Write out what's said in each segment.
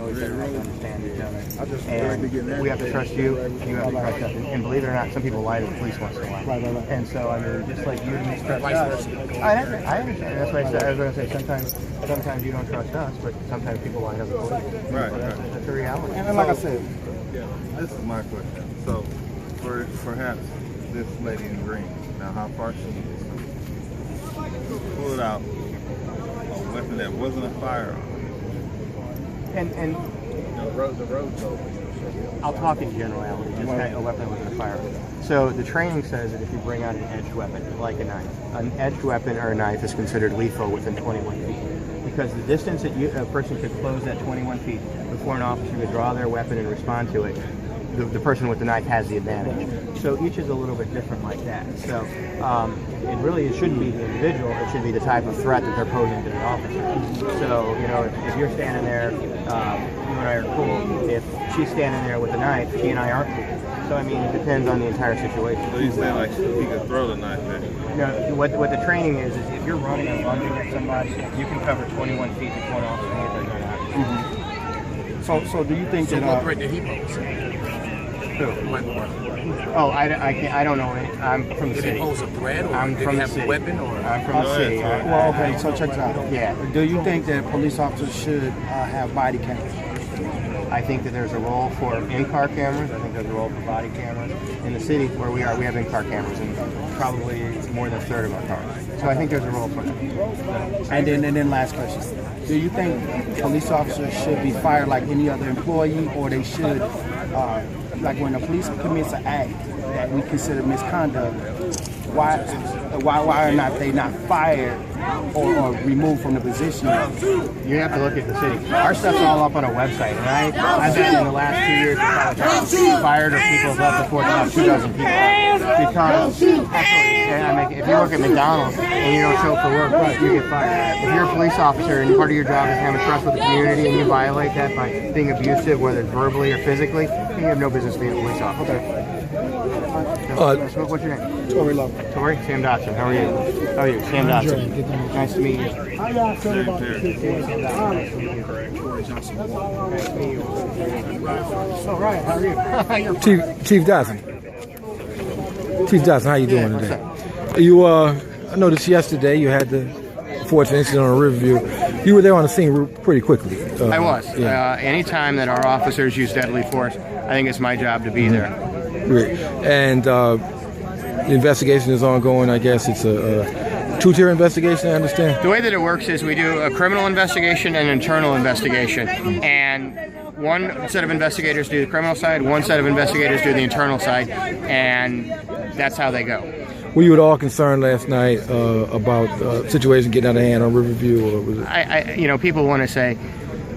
always better to understand each other. And we have to trust you, you have to trust us. And believe it or not, some people lie to the police once in a while. Right. And so, I mean, just like you mistrust us. I understand. That's why I was going to say, sometimes you don't trust us, but sometimes people lie to the police. Right. So that's the reality. And like I said, this is my question. So, for perhaps this lady in green, now how far she is, pulled out a weapon that wasn't a firearm. And the road's open. I'll talk in generality, just a weapon with a firearm. So the training says that if you bring out an edged weapon, like a knife, an edged weapon or a knife is considered lethal within 21 feet. Because the distance that a person could close that 21 feet before an officer could draw their weapon and respond to it, the person with the knife has the advantage. So each is a little bit different like that. So it shouldn't be the individual, it should be the type of threat that they're posing to the officer. So, you know, if you're standing there, you and I are cool. If she's standing there with a knife, she and I aren't cool. So, I mean, it depends on the entire situation. So you say like he could throw the knife at you? No, what the training is if you're running or lunging at somebody, you can cover 21 feet before an officer can get their gun out. So do you think that... what threat did he pose? Who? Oh, I don't know. I'm from the city. Did he pose a threat, or I'm did from he the have city. a weapon? Or? I'm from the city. Well, okay, so check this out. Yeah. Do you think that police officers should have body cameras? I think that there's a role for in-car cameras. I think there's a role for body cameras. In the city where we are, we have in-car cameras, and probably more than a third of our cars. So I think there's a role for them. And then last question. Do you think police officers should be fired like any other employee, or they should, like when the police commits an act that we consider misconduct, why are not they not fired or removed from the position? You have to look at the city. Our stuff's all up on a website, and I've been in the last 2 years fired or people have left the force about 2 dozen people. Because if you work at McDonald's and you don't show up for work, you get fired. If you're a police officer and part of your job is having trust with the community and you violate that by being abusive, whether it's verbally or physically, then you have no business being a police officer. So what's your name? Tori Love. Tori? Sam Dotson. How are you? How are you? Sam Dotson. Nice to meet you. How y'all feel about the Oh, right. How are you? Chief Dotson. Chief Dotson, how you doing today? You, I noticed yesterday you had the fortunate incident on Riverview. You were there on the scene pretty quickly. I was. Yeah. Anytime that our officers use deadly force, I think it's my job to be there. Great. And the investigation is ongoing. I guess it's a two-tier investigation, I understand? The way that it works is we do a criminal investigation and an internal investigation. And one set of investigators do the criminal side, one set of investigators do the internal side, and that's how they go. Were you at all concerned last night about the situation getting out of hand on Riverview? Or was it... people want to say,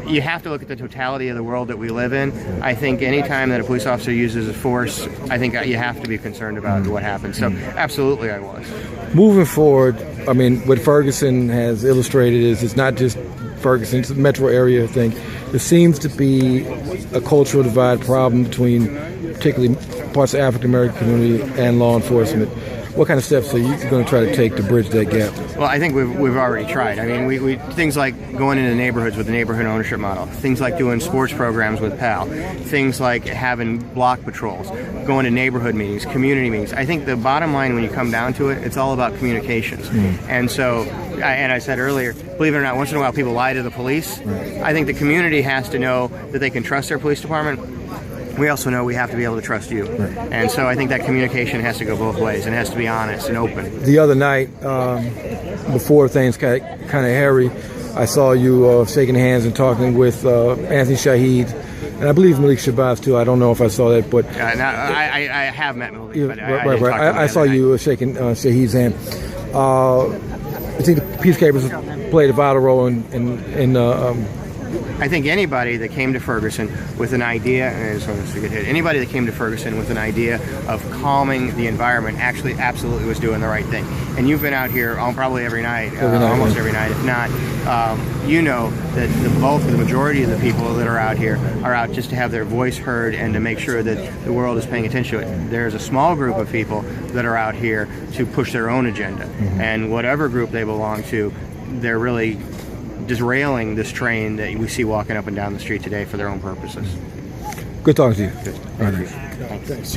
you have to look at the totality of the world that we live in. I think any time that a police officer uses a force, I think you have to be concerned about what happens. So absolutely I was. Moving forward, I mean, what Ferguson has illustrated is it's not just Ferguson, it's a metro area thing. There seems to be a cultural divide problem between particularly parts of the African American community and law enforcement. What kind of steps are you going to try to take to bridge that gap? Well, I think we've already tried. I mean, we things like going into neighborhoods with the neighborhood ownership model, things like doing sports programs with PAL, things like having block patrols, going to neighborhood meetings, community meetings. I think the bottom line, when you come down to it, it's all about communications. And so, and I said earlier, believe it or not, once in a while people lie to the police. I think the community has to know that they can trust their police department. We also know we have to be able to trust you. And so I think that communication has to go both ways and has to be honest and open. The other night, before things got kind of hairy, I saw you shaking hands and talking with Anthony Shaheed, and I believe Malik Shabazz too. I don't know if I saw that, but... I have met Malik, but I saw you shaking Shaheed's hand. I think the peacekeepers played a vital role in I think anybody that came to Ferguson with an idea, anybody that came to Ferguson with an idea of calming the environment actually absolutely was doing the right thing. And you've been out here probably every night, almost every night, if not. You know that the majority of the people that are out here are out just to have their voice heard and to make sure that the world is paying attention to it. There's a small group of people that are out here to push their own agenda. And whatever group they belong to, they're really derailing this train that we see walking up and down the street today for their own purposes. Good talking to you. Good. All right. Thanks.